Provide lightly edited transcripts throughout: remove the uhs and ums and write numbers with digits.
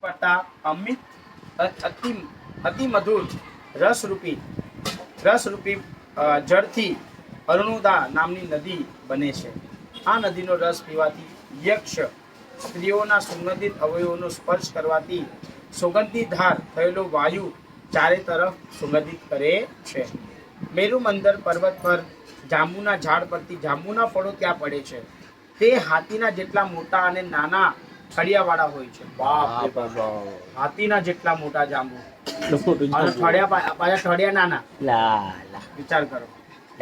પડતા અમિત અતિ અતિ મધુર રસરૂપી જળથી અરુણોદા નામની નદી બને છે. આ નદીનો રસ પીવાથી યક્ષ સ્ત્રીઓના સુગંધિત અવયવોનો સ્પર્શ કરવાથી સુગંધીધાર થયેલો વાયુ ચારે તરફ સુગંધિત કરે છે. મેરુમંદર પર્વત પર જાંબુના ઝાડ પરથી જાંબુના ફળો ત્યાં પડે છે. તે હાથીના જેટલા મોટા અને નાના છડિયાવાળા હોય છે. હાથીના જેટલા મોટા જાંબુ અને ઠળિયા નાના. વિચાર કરો,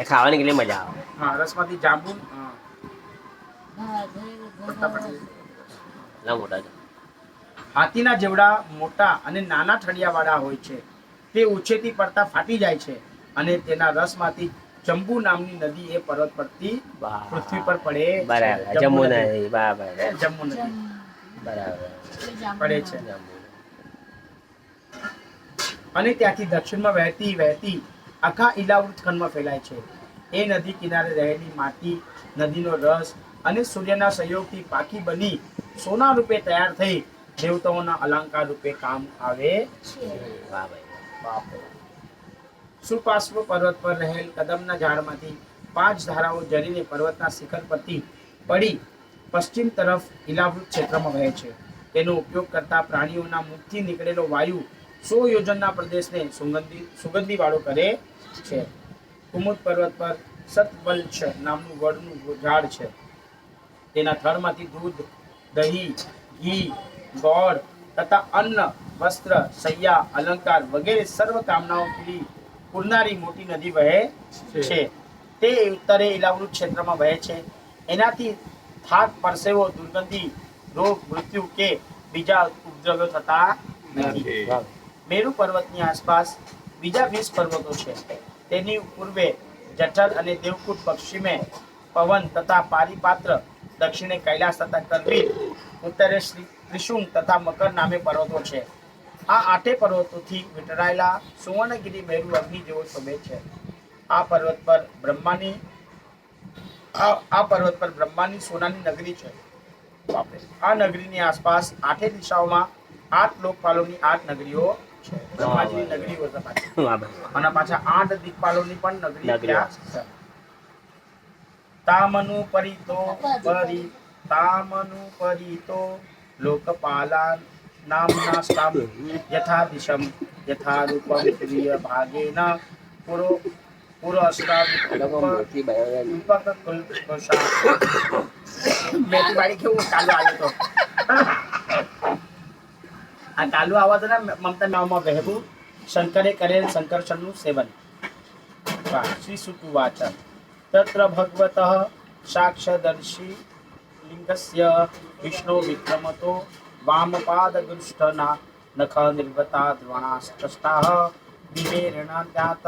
ખાવાની કેટલી મજા આવે. હા, રસમાંથી જાંબુ હાથીના જેવડા મોટા અને નાના ઠળિયાવાળા હોય છે. તે ઉછેથી પડતા ફાટી જાય છે અને તેના રસમાંથી જંબુ નામની નદી એ પર્વત પરથી પૃથ્વી પર પડે છે. જમ્મુ નદી પડે છે અને ત્યાંથી દક્ષિણમાં વહેતી આખા ઈલાવૃત ખંડમાં ફેલાય છે. એ નદી કિનારે રહેલી માટી, નદીનો રસ અને સૂર્યના સહયોગથી પાકી બની સોના રૂપે તૈયાર થઈ દેવતાઓના અલંકાર રૂપે કામ આવે છે. સુપાર્શ્વ પર્વત પર રહેલ કદમના ઝાડમાંથી 5 ધારાઓ જરીને પર્વતના શિખર પરથી પડી પશ્ચિમ તરફ ઈલાવૃત ક્ષેત્રમાં વહે છે. તેનો ઉપયોગ કરતા પ્રાણીઓના મુખથી નીકળેલો વાયુ 100 યોજનના પ્રદેશને સુગંધી વાળો કરે છે. કુમુદ પર્વત પર સતવલ્છ નામનું વડનું ઝાડ છે. તેના થડમાંથી દૂધ, દહીં, ઘી, ગોળ તથા અન્ન, વસ્ત્ર, શૈયા, અલંકાર વગેરે સર્વ કામનાઓ પૂરનારી મોટી નદી વહે છે. તે ઉત્તરે ઈલાવૃત ક્ષેત્રમાં વહે છે. એનાથી થાક, પરસેવો, દુર્ગંધી, રોગ, મૃત્યુ કે બીજા ઉપદ્રવ્યો થતા નથી. મેરુ પર્વતની આસપાસ બીજા 20 પર્વતો છે. તેની પૂર્વે જઠર અને દેવકૂટ, પશ્ચિમે પવન તથા પારિપાત્ર, દક્ષિણે કૈલાસ તથા કરવીર, ઉત્તરે ત્રિશુંગ તથા મકર નામે પર્વતો છે. આ 8 પર્વતોથી વીંટળાયેલા સુવર્ણગિરી મેરુ અગ્નિ જેવો શોભે છે. આ પર્વત પર બ્રહ્માની સોનાની નગરી છે. આ નગરીની આસપાસ 8 દિશાઓમાં 8 લોકપાલોની 8 નગરીઓ છે. બ્રહ્માજીની નગરી હોય અને પાછા 8 દિક્પાલોની પણ નગરી ત્યાં છે. તામનુ પરિતો લોકપાલા નામના સ્તામ યથા દિશમ યથા રૂપમ પ્રિય ભાગેન પુરો કાલુ આવા તો મમતા નામમાં વહેવું શંકરે કરેલ શંકરચંદનું સેવન. શ્રી સુતુવાચ તત્ર ભગવતઃ સાક્ષદર્શી લિંગસ્ય વિષ્ણુ વિક્રમતો વામપાદગૃષ્ઠના નખ નિર્ગતા દ્રોણાસ્તસ્તાઃ વિવેરણાત્યાત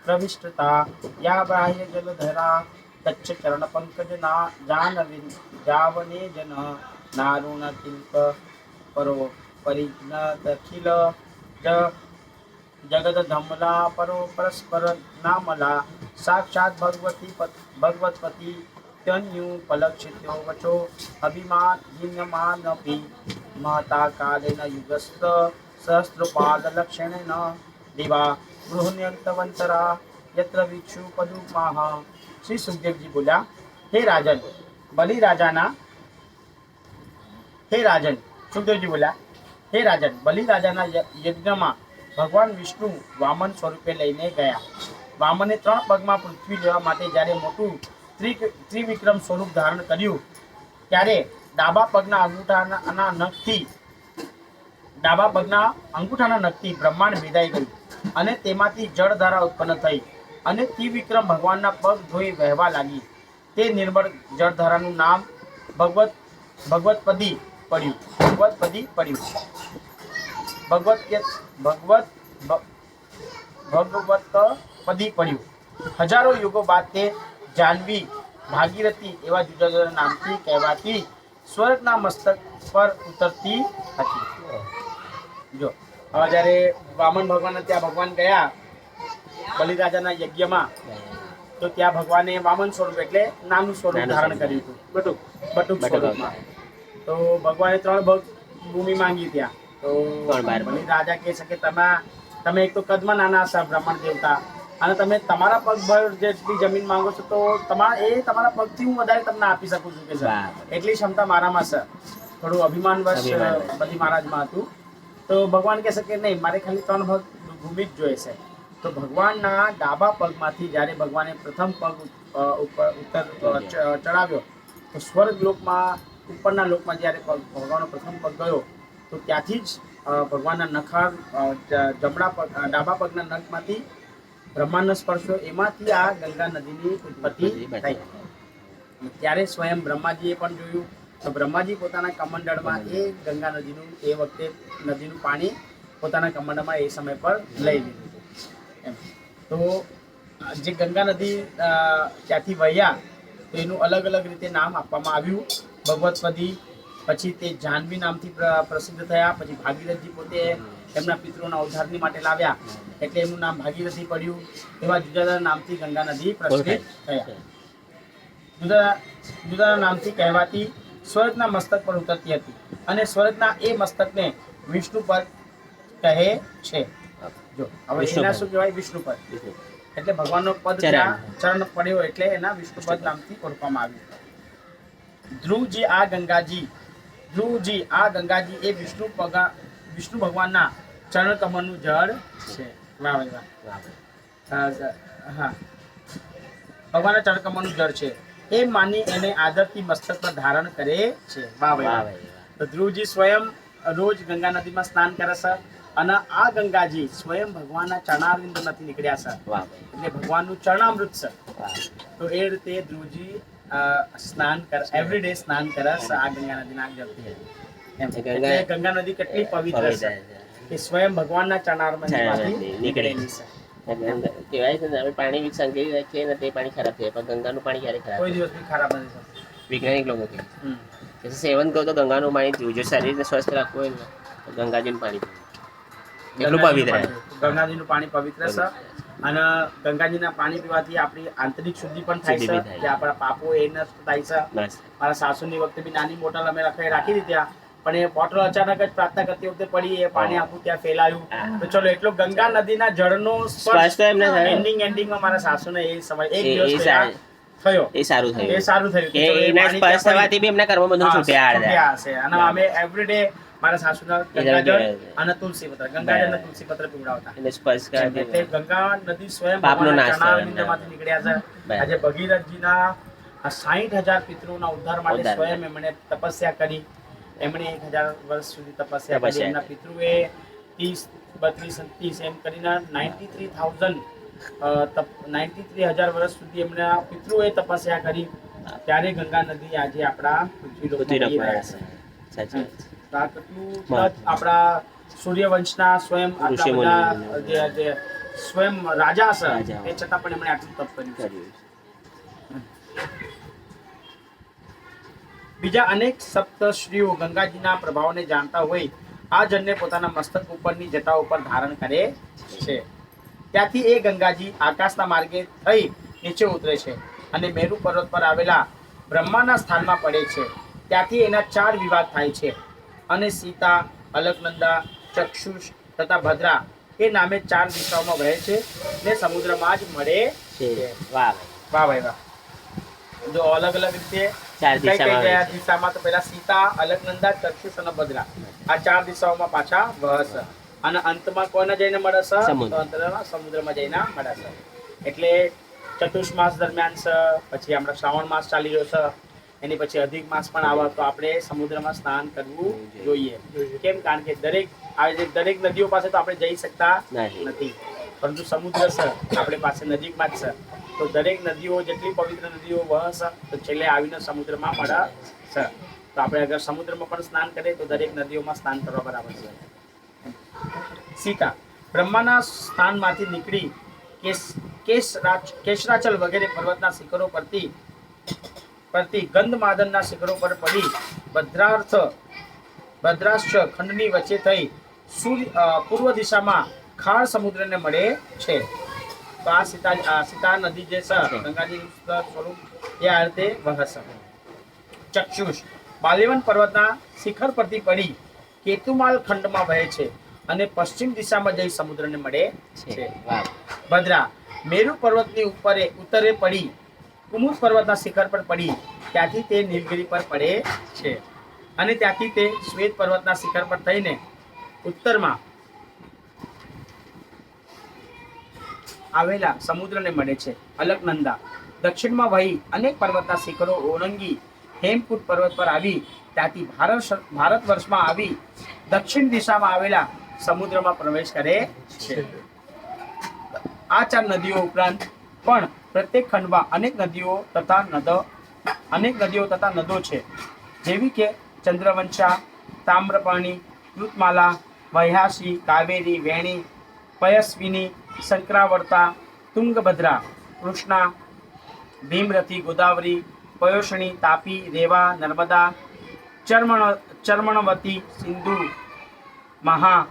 પ્રવિષ્ટતા યા બાહ્ય જલધરા તચ્છ ચરણ પંકજ જાવને જન નારુણ તિલક પરો પરિજ્ઞાદખિલ જગદ ધમલા પરો પરસ્પર નામલા સાક્ષાત ભગવતપતિ તન્યુ પલક્ષિત્યો વચો અભિમાન હિન્યમાનપી મહતા કાલેન યુગસ્ત સહસ્ત્રપાદ લક્ષણેન દિવા ગૃહન્યંતવંતરા યત્ર વિક્ષુ પદુમાહ. શ્રી સુખદેવજી બોલ્યા, હે રાજન બલિ રાજાના યજ્ઞમાં ભગવાન વિષ્ણુ વામન સ્વરૂપે લઈને ગયા. વામને 3 પગમાં પૃથ્વી લેવા માટે જ્યારે મોટું ત્રિવિક્રમ સ્વરૂપ ધારણ કર્યું ત્યારે ડાબા પગના અંગૂઠાના નખથી બ્રહ્માંડ ભેદાઈ ગયું અને તેમાંથી જળધારા ઉત્પન્ન થઈ અને ત્રિવિક્રમ ભગવાનના પગ ધોઈ વહેવા લાગી. તે નિર્મળ જળધારાનું નામ ભગવતપદી પડ્યું. હજારો યુગો બાદ તે જાહ્નવી, ભાગીરથી એવા જુદા જુદા નામથી કહેવાતી સ્વર્ગના મસ્તક પર ઉતરતી હતી. જો હવે જ્યારે વામન ભગવાન ત્યાં ભગવાન ગયા બલિરાજાના યજ્ઞમાં, તો ત્યાં ભગવાને વામન સ્વરૂપ એટલે નાનું સ્વરૂપ ધારણ કર્યું હતું, બટુક સ્વરૂપમાં. તો ભગવાને 3 ભગ ભૂમિ માંગી ત્યાં તો કોણ બહાર બલિ રાજા કહે છે કે તમે એક તો કદમાં નાના હશો બ્રહ્મણ દેવતા, અને તમે તમારા પગભર જેટલી જમીન માંગો છો તો તમારા પગથી હું વધારે તમને આપી શકું છું કે સર, બરાબર. એટલી ક્ષમતા મારામાં છે. થોડું અભિમાનવશ અભિમાન. બલિ મહારાજમાં હતું. તો ભગવાન કહે છે કે નહીં, મારે ખાલી 3 ભાગ ભૂમિ જ જોઈએ છે. તો ભગવાનના ડાબા પગમાંથી જ્યારે ભગવાને પ્રથમ પગ ચડાવ્યો તો સ્વર્ગ લોકમાં, ઉપરના લોકમાં જ્યારે ભગવાનનો પ્રથમ પગ ગયો તો ત્યાંથી જ ભગવાનના નખા ડાબા પગના નખમાંથી બ્રહ્માંડનો સ્પર્શ, એમાંથી આ ગંગા નદીની ઉત્પત્તિ થઈ. ત્યારે સ્વયં બ્રહ્માજીએ પણ જોયું તો બ્રહ્માજી પોતાના કમંડળમાં એ ગંગા નદીનું એ વખતે નદીનું પાણી પોતાના કમંડળમાં એ સમય પર લઈ લીધું એમ. તો જે ગંગા નદી ત્યાંથી વહ્યા તો એનું અલગ અલગ રીતે નામ આપવામાં આવ્યું. ભગવતપદી, પછી તે જાહ્નવી નામથી પ્રસિદ્ધ થયા. પછી ભાગીરથજી પોતે એમના પિતૃઓના ઉદ્ધારની માટે લાવ્યા એટલે એમનું નામ ભાગીરથી પડ્યું. એવા જુદા જુદા નામથી ગંગા નદી પ્રચલિત થયા. જુદા નામથી કહેવાતી સ્વર્ગના મસ્તક પર ઉતરતી હતી અને સ્વર્ગના એ મસ્તકને વિષ્ણુપદ કહે છે. જો હવે એના શું કહેવાય? વિષ્ણુપદ. એટલે ભગવાનનો પદ ત્યાં ચરણ પડ્યો એટલે એના વિષ્ણુપદ નામથી ઓળખવામાં આવ્યું. ધ્રુવજી આ ગંગાજી એ વિષ્ણુ ભગવાનના ચરણ કમળનું જળ છે. વાહ ભાઈ વાહ. હા, ભગવાનના ચરણ કમળનું જળ છે એ માની એને આદરથી મસ્તક પર ધારણ કરે છે. વાહ ભાઈ. તો ધ્રુવજી સ્વયં રોજ ગંગા નદીમાં સ્નાન કરે છે અને આ ગંગાજી સ્વયં ભગવાનના ચરણારવિંદમાંથી નીકળ્યા છે એટલે ભગવાનનું ચરણામૃત છે. તો એ રીતે ધ્રુવજી સ્નાન કરે, એવરીડે સ્નાન કરે છે આ ગંગા નદીના જળથી. એટલે ગંગા નદી કેટલી પવિત્ર છે કે સ્વયં ભગવાનના ચરણારવિંદમાંથી નીકળેલી છે. કહેવાય છે ને, અમે પાણી સંગ્રહી રાખીએ ને તે પાણી ખરાબ થાય, પણ ગંગાનું પાણી ક્યારે ખરાબ કોઈ દિવસ બી ખરાબ નથી થતું. વૈજ્ઞાનિક લોકો કહે છે સેવન કરો તો ગંગાનું પાણી પીવું. જો શરીરને સ્વસ્થ રાખવું હોય ને તો ગંગાજીનું પાણી પીવું. એટલું પવિત્ર. ગંગાજીનું પાણી પવિત્ર છે અને ગંગાજીના પાણી પીવાથી આપણી આંતરિક શુદ્ધિ પણ થાય છે કે આપણા પાપો એ નષ્ટ થાય છે. મારા સાસુની વખતે બી નાની બોટલ અમે રાખી દીધી, પણ એ બોટલ અચાનક જ પ્રાર્થના કરતી વખતે પડી, એ પાણી આખું ત્યાં ફેલાયું. તો ચલો એટલો ગંગા નદીના જળનો સ્પર્શ એન્ડિંગમાં મારા સાસુને એ સમય એક દિવસ થયો. એ સારું થયું. કે એના સ્પર્શ થવાથી બી એમના કર્મ બધું છૂટ્યા છે. અને અમે એવરીડે મારા સાસુના ગંગાજળ અને તુલસી પત્ર, ગંગાજળ અને તુલસી પત્ર પીવડાવતા. એટલે સ્પર્શ એટલે ગંગા નદી સ્વયં પાપનો નાશ ચરણારવિંદમાંથી નીકળ્યા છે. આજે ભગીરથજીના 60,000 પિતૃઓના ઉદ્ધાર માટે સ્વયં એમણે તપસ્યા કરી. એમણે 1000 વર્ષ સુધી તપસ્યા કરી. એમના પિતૃએ 30, 32, 30 એમ કરીને 93,000 વર્ષ સુધી એમના પિતૃએ તપસ્યા કરી. ત્યારે ગંગા નદી આજે આપણા પૃથ્વી લોકમાં વહી રહ્યા છે. સાચી આ કેટલું આપણા સૂર્યવંશના સ્વયં આટલા બધા જે સ્વયં રાજા છે એ છતાં પણ એમણે આટલું તપ કર્યું. બીજા અનેક સપ્તશ્રીઓ ગંગાજીના પ્રભાવને જાણતા હોય આ જળને પોતાના મસ્તક ઉપરની જટા ઉપર ધારણ કરે છે. ત્યાંથી એ ગંગાજી આકાશના માર્ગે થઈ નીચે ઉતરે છે અને મેરુ પર્વત પર આવેલા બ્રહ્માના સ્થાનમાં પડે છે. ત્યાંથી એના 4 વિભાગ થાય છે અને સીતા, અલકનંદા, ચક્ષુષ તથા ભદ્રા એ નામે 4 દિશાઓમાં વહે છે ને સમુદ્રમાં જ મળે છે. વાહ ભાઈ વાહ. જો અલગ અલગ રીતે 4 દિશામાં તો પહેલા સીતા, અલકનંદા, ચક્ષુષ અને ભદ્રા આ 4 દિશાઓમાં પાછા વહશે અને અંતમાં કોને જઈને મળે છે? સમુદ્રમાં જઈને મળે છે. એટલે ચતુર્માસ દરમિયાન છે, પછી આપણે શ્રાવણ માસ ચાલી રહ્યો છે, એની પછી અધિક માસ પણ આવે તો આપણે સમુદ્રમાં સ્નાન કરવું જોઈએ. કેમ? કારણ કે દરેક નદીઓ પાસે તો આપણે જઈ શકતા નથી, પરંતુ સમુદ્ર છે આપણે પાસે નજીકમાં જ છે. તો દરેક નદીઓ જેટલી પવિત્ર નદીઓ વહશે તો છેલ્લે આવીને સમુદ્રમાં મળે છે. તો આપણે અગર સમુદ્રમાં પણ સ્નાન કરીએ તો દરેક નદીઓમાં સ્નાન કરવા બરાબર છે. સીતા બ્રહ્માના સ્થાનમાંથી નીકળી કેશરાચલ વગેરે પર્વતના શિખરો પરથી ગંધમાદનના શિખરો પર પડી ભદ્રાશ્ચ ખંડની વચ્ચે થઈ પૂર્વ દિશામાં ખાર સમુદ્રને મળે છે. તો આ સીતા નદી જે છે ગંગાજી સ્વરૂપ એ આ રીતે વહે છે. ચક્ષુષ બાલીવન પર્વતના શિખર પરથી પડી કેતુમાલ ખંડમાં વહે છે અને પશ્ચિમ દિશામાં જઈ સમુદ્રને મળે છે. છે વાહ ભદ્રા મેરુ પર્વતની ઉત્તરે પડી કુમુદ પર્વતના શિખર પર પડી ત્યાંથી તે નીલગિરી પર પડે છે અને ત્યાંથી તે શ્વેત પર્વતના શિખર પર થઈને ઉત્તરમાં આવેલા સમુદ્રને મળે છે. અલકનંદા દક્ષિણમાં વહી અનેક પર્વતના શિખરો ઓળંગી હેમકૂટ પર્વત પર આવી ત્યાંથી ભારત વર્ષમાં આવી દક્ષિણ દિશામાં આવેલા સમુદ્રમાં પ્રવેશ કરે છે. આ 4 નદીઓ ઉપરાંત પણ પ્રત્યેક ખંડમાં અનેક નદીઓ તથા નદો છે, જેવી કે ચંદ્રવંશા, તામ્રપર્ણી, કૃતમાલા, વૈહાસી, કાવેરી, વેણી, પયસ્વિની, શંકરાવર્તા, તુંગભદ્રા, કૃષ્ણા, ભીમરથી, ગોદાવરી, પયોષણી, તાપી, રેવા, નર્મદા, ચર્મણવતી, સિંધુ, મહા,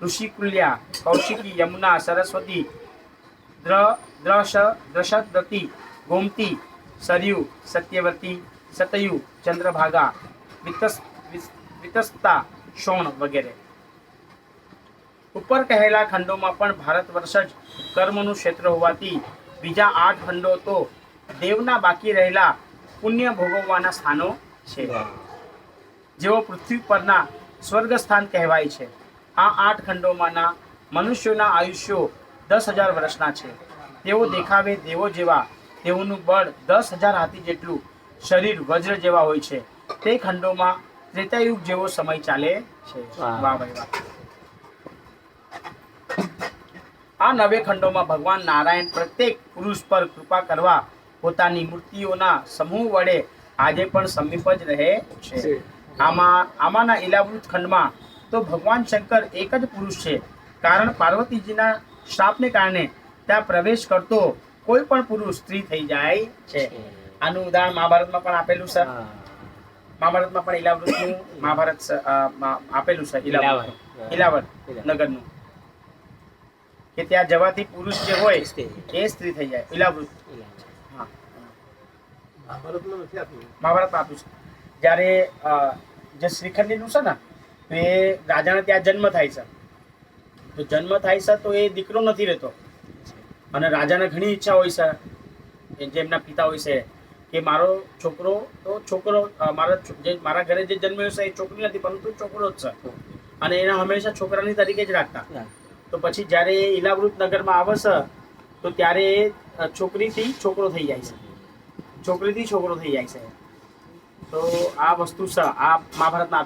ઋષિકુલ્યા, કૌશિકી, યમુના, સરસ્વતી, દ્રષદ્રતી, ગોમતી, સરયુ, સત્યવતી, સતયુ, ચંદ્રભાગા, વિતસ્તા, શોણ વગેરે. ઉપર કહેલા ખંડોમાં પણ ભારત વર્ષ જ કર્મનું ક્ષેત્ર હોવાથી બીજા 8 ખંડો તો દેવના બાકી રહેલા પુણ્ય ભોગવવાના સ્થાનો છે, જેઓ પૃથ્વી પરના સ્વર્ગસ્થાન કહેવાય છે. આ 8 ખંડોમાંના મનુષ્યોના આયુષ્યો 10,000 વર્ષના છે. તેઓ દેખાવે દેવો જેવા, તેઓનું બળ 10,000 હાથી જેટલું, શરીર વજ્ર જેવા હોય છે. તે ખંડોમાં ત્રેતાયુગ જેવો સમય ચાલે છે. વાહ ભાઈ વાહ. આ 9 ખંડોમાં ભગવાન નારાયણ પ્રત્યેક પુરુષ પર કૃપા કરવા પોતાની મૂર્તિઓના સમૂહ વડે આજે પણ સમીપ જ રહે છે. આમાંના ઇલાવૃત ખંડમાં તો ભગવાન શંકર એક જ પુરુષ છે, કારણ પાર્વતીજીના શ્રાપને કારણે ત્યાં પ્રવેશ કરતો કોઈ પણ પુરુષ સ્ત્રી થઈ જાય છે. આનું ઉદાહરણ મહાભારતમાં પણ આપેલું છે. મહાભારતમાં પણ ઇલાવૃતનું આપેલું છે. ઇલાવત નગરનું, કે ત્યાં જવાથી પુરુષ જે હોય એ સ્ત્રી થઈ જાય. ઇલાવૃત મહાભારતમાં આપ્યું છે. જ્યારે જે શ્રીખંડીનું છે ને, તો એ રાજાને ત્યાં જન્મ થાય છે. તો જન્મ થાય છે તો એ દીકરો નથી રહેતો, અને રાજાને ઘણી ઈચ્છા હોય છે, જે એમના પિતા હોય છે, કે મારો છોકરો મારા ઘરે જે જન્મ્યો છે એ છોકરી નથી, પરંતુ છોકરો જ છે, અને એને હંમેશા છોકરાની તરીકે જ રાખતા. તો પછી જ્યારે એ ઇલાવૃત નગરમાં આવે છે તો ત્યારે એ છોકરીથી છોકરો થઈ જાય છે. તો આ વસ્તુ છે, આ મહાભારતના